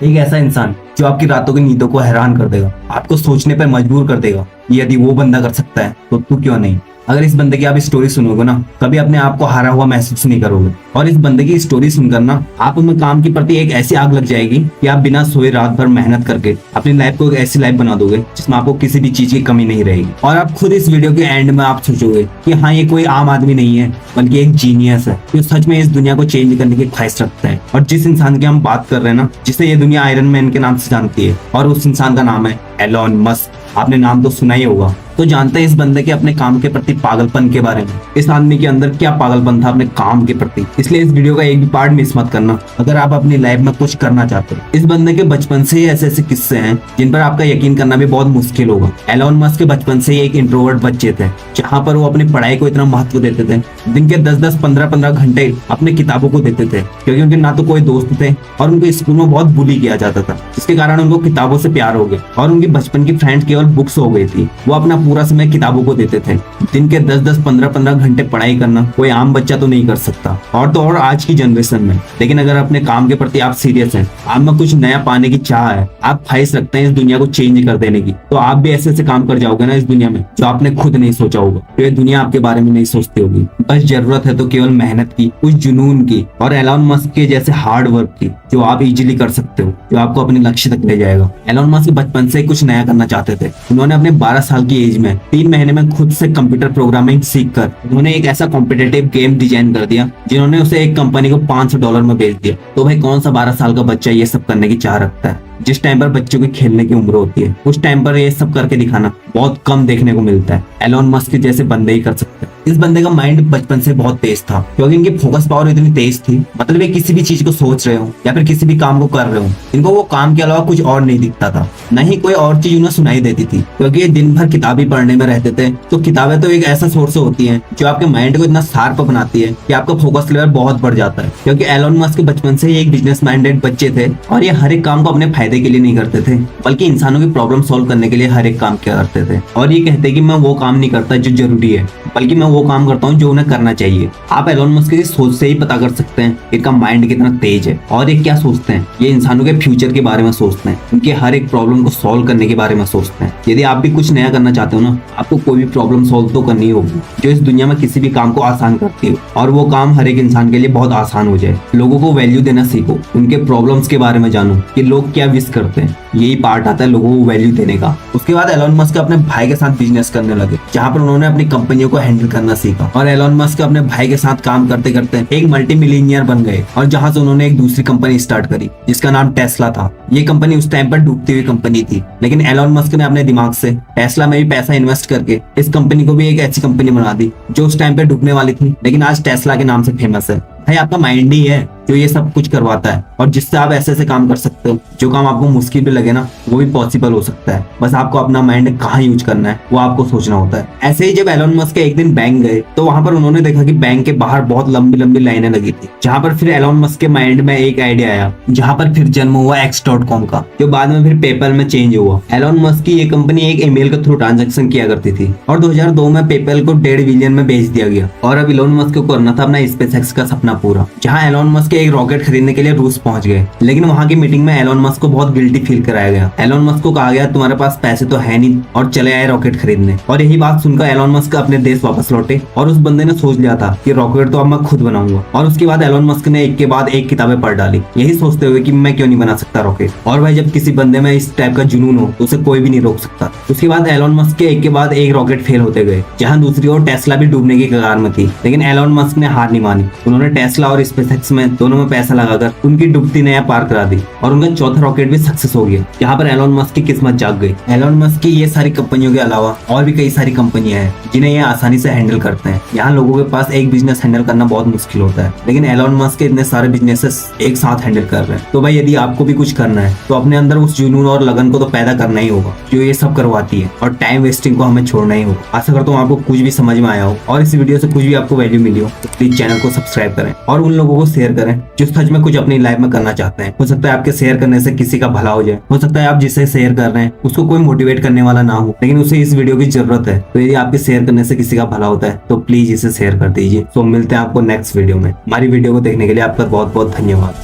एक ऐसा इंसान जो आपकी रातों की नींदों को हैरान कर देगा, आपको सोचने पर मजबूर कर देगा। यदि वो बंदा कर सकता है तो तू क्यों नहीं। अगर इस बंदे की आप स्टोरी सुनोगे ना, कभी अपने आप को हारा हुआ महसूस नहीं करोगे। और इस बंदे की स्टोरी सुनकर ना आप में काम के प्रति एक ऐसी आग लग जाएगी कि आप बिना सोए रात भर मेहनत करके अपनी लाइफ को एक ऐसी लाइफ बना दोगे जिसमें आपको किसी भी चीज की कमी नहीं रहेगी। और आप खुद इस वीडियो के एंड में आप सोचोगे कि हाँ, ये कोई आम आदमी नहीं है बल्कि एक जीनियस है जो सच में इस दुनिया को चेंज करने की ख्वाहिश रखता है। और जिस इंसान की हम बात कर रहे हैं ना, जिसे ये दुनिया आयरन मैन के नाम से जानती है, और उस इंसान का नाम है एलोन मस्क। आपने नाम तो सुना ही होगा। तो जानते हैं इस बंदे के अपने काम के प्रति पागलपन के बारे में। इस आदमी के अंदर क्या पागलपन था अपने काम के प्रति। इसलिए इस वीडियो का एक भी पार्ट मिस मत करना अगर आप अपनी लाइफ में कुछ करना चाहते हो। इस बंदे के बचपन से ही ऐसे ऐसे किस्से हैं जिन पर आपका यकीन करना भी बहुत मुश्किल होगा। एलोन मस्क के बचपन से ही एक इंट्रोवर्ट बच्चे थे, जहाँ पर वो अपनी पढ़ाई को इतना महत्व देते थे। दिन के 10-10, 15-15 घंटे अपने किताबों को देते थे, क्योंकि उनके ना तो कोई दोस्त थे और उनको स्कूल में बहुत बुली किया जाता था, जिसके कारण उनको किताबों से प्यार हो गया और उनकी बचपन की फ्रेंड केवल बुक्स हो गई थी। वो अपना पूरा समय किताबों को देते थे। दिन के 10-10, 15-15 घंटे पढ़ाई करना कोई आम बच्चा तो नहीं कर सकता, और तो और आज की जनरेशन में। लेकिन अगर अपने काम के प्रति आप सीरियस हैं, आप में कुछ नया पाने की चाह है, आप ख्वाहिश रखते हैं इस दुनिया को चेंज कर देने की, तो आप भी ऐसे ऐसे काम कर जाओगे ना इस दुनिया में जो आपने खुद नहीं सोचा होगा, तो ये दुनिया आपके बारे में नहीं सोचती होगी। बस जरूरत है तो केवल मेहनत की, उस जुनून की, और एलोन मस्क के जैसे हार्ड वर्क की, जो आप इजीली कर सकते हो, जो आपको अपने लक्ष्य तक ले जाएगा। एलोन मस्क बचपन से कुछ नया करना चाहते थे। उन्होंने अपने 12 साल की एज में 3 महीने में खुद से कंप्यूटर प्रोग्रामिंग सीखकर उन्होंने एक ऐसा कॉम्पिटिटिव गेम डिजाइन कर दिया जिन्होंने उसे एक कंपनी को $500 में बेच दिया। तो भाई कौन सा 12 साल का बच्चा ये सब करने की चाह रखता है। जिस टाइम पर बच्चों की खेलने की उम्र होती है, उस टाइम पर ये सब करके दिखाना बहुत कम देखने को मिलता है। एलोन मस्क जैसे बंदे ही कर सकते हैं। इस बंदे का माइंड बचपन से बहुत तेज था, क्योंकि इनकी फोकस पावर इतनी तेज थी। मतलब ये किसी भी चीज को सोच रहे हो या फिर किसी भी काम को कर रहे हो, इनको वो काम के अलावा कुछ और नहीं दिखता था, न ही कोई और चीज उन्हें सुनाई देती थी, क्योंकि ये दिन भर किताबें पढ़ने में रहते थे। तो किताबें तो एक ऐसा सोर्स होती है जो आपके माइंड को इतना शार्प बनाती है कि आपका फोकस लेवल बहुत बढ़ जाता है। क्योंकि एलोन मस्क बचपन से ही एक बिजनेस माइंडेड बच्चे थे, और ये हर एक काम को अपने फायदे के लिए नहीं करते थे, बल्कि इंसानों की प्रॉब्लम सॉल्व करने के लिए हर एक काम किया करते थे। और ये कहते कि मैं वो काम नहीं करता जो जरूरी है, बल्कि मैं वो काम करता हूँ जो उन्हें करना चाहिए। आप एलोन मस्क की सोच से ही पता कर सकते हैं इनका माइंड कितना तेज है और ये क्या सोचते हैं। ये इंसानों के फ्यूचर के बारे में सोचते हैं, उनके हर एक प्रॉब्लम को सॉल्व करने के बारे में सोचते हैं। यदि आप भी कुछ नया करना चाहते हो ना, आपको कोई भी प्रॉब्लम सॉल्व तो करनी होगी जो इस दुनिया में किसी भी काम को आसान करती हो, और वो काम हर एक इंसान के लिए बहुत आसान हो जाए। लोगों को वैल्यू देना सीखो, उनके प्रॉब्लम्स के बारे में जानो कि लोग क्या विश करते हैं। यही पार्ट आता है लोगों को वैल्यू देने का। उसके बाद एलोन मस्क अपने भाई के साथ बिजनेस करने लगे, जहाँ पर उन्होंने अपनी कंपनियों को हैंडल करना सीखा। और एलोन मस्क अपने भाई के साथ काम करते करते एक मल्टी मिलियनियर बन गए, और जहाँ से उन्होंने एक दूसरी कंपनी स्टार्ट करी जिसका नाम टेस्ला था। ये कंपनी उस टाइम पर डूबती हुई कंपनी थी, लेकिन एलोन मस्क ने अपने दिमाग से टेस्ला में भी पैसा इन्वेस्ट करके इस कंपनी को भी एक ऐसी कंपनी बना दी जो उस टाइम पे डूबने वाली थी, लेकिन आज टेस्ला के नाम से फेमस है। भाई आपका माइंड ही है जो ये सब कुछ करवाता है, और जिससे आप ऐसे ऐसे काम कर सकते हो जो काम आपको मुश्किल भी लगे ना, वो भी पॉसिबल हो सकता है। बस आपको अपना माइंड कहाँ यूज करना है वो आपको सोचना होता है। ऐसे ही जब एलोन मस्क एक दिन बैंक गए, तो वहां पर उन्होंने देखा कि बैंक के बाहर बहुत लंबी लंबी लाइनें लगी थी, जहां पर फिर एलोन मस्क के माइंड में एक आइडिया आया, जहां पर फिर जन्म हुआ X.com का, जो बाद में फिर पेपल में चेंज हुआ। एलोन मस्क की ये कंपनी एक ईमेल के थ्रू ट्रांजेक्शन किया करती थी, और 2002 में पेपल को $1.5 बिलियन में बेच दिया गया। और अब एलोन मस्क को करना था अपना स्पेसएक्स का सपना पूरा, जहां एलोन मस्क एक रॉकेट खरीदने के लिए रूस पहुंच गए। लेकिन वहां की मीटिंग में एलोन मस्क को बहुत गिल्टी फील कराया गया। एलोन मस्क को कहा गया तुम्हारे पास पैसे तो है नहीं, और चले आए रॉकेट खरीदने। और यही बात सुनकर एलोन मस्क अपने देश वापस लौटे, और उस बंदे ने सोच लिया था कि रॉकेट तो अब मैं खुद बनाऊंगा। और उसके बाद एलोन मस्क ने एक के बाद एक किताबें पढ़ डाली, यही सोचते हुए कि मैं क्यों नहीं बना सकता रॉकेट। और भाई जब किसी बंदे में इस टाइप का जुनून हो तो उसे कोई भी नहीं रोक सकता। उसके बाद एलोन मस्क के एक के बाद एक रॉकेट फेल होते गए, जहां दूसरी ओर टेस्ला भी डूबने की कगार में थी। लेकिन एलोन मस्क ने हार नहीं मानी। उन्होंने टेस्ला और स्पेसएक्स में दोनों में पैसा लगाकर उनकी डूबती नया पार करा दी, और उनका चौथा रॉकेट भी सक्सेस हो गया, जहां पर एलोन मस्क की किस्मत जाग गई। एलोन मस्क की ये सारी कंपनियों के अलावा और भी कई सारी कंपनियां हैं जिन्हें ये आसानी से हैंडल करते हैं। यहाँ लोगों के पास एक बिजनेस हैंडल करना बहुत मुश्किल होता है, लेकिन एलोन मस्क के इतने सारे बिजनेसेस एक साथ हैंडल कर रहे हैं। तो भाई यदि आपको भी कुछ करना है तो अपने अंदर उस जुनून और लगन को तो पैदा करना ही होगा जो ये सब करवाती है, और टाइम वेस्टिंग को हमें छोड़ना ही होगा। आशा करता हूँ आपको कुछ भी समझ में आया हो, और इस वीडियो से कुछ भी आपको वैल्यू मिली हो, तो प्लीज चैनल को सब्सक्राइब करें और उन लोगों को शेयर करें जो सच में कुछ अपनी लाइफ में करना चाहते हैं। हो सकता है आपके शेयर करने से किसी का भला हो जाए, हो सकता है आप जिसे शेयर कर रहे हैं उसको कोई मोटिवेट करने वाला ना हो, लेकिन उसे इस वीडियो की जरूरत है। तो यदि आपके शेयर करने से किसी का भला होता है तो प्लीज इसे शेयर कर दीजिए। तो मिलते हैं आपको नेक्स्ट वीडियो में। हमारी वीडियो को देखने के लिए आपका बहुत बहुत धन्यवाद।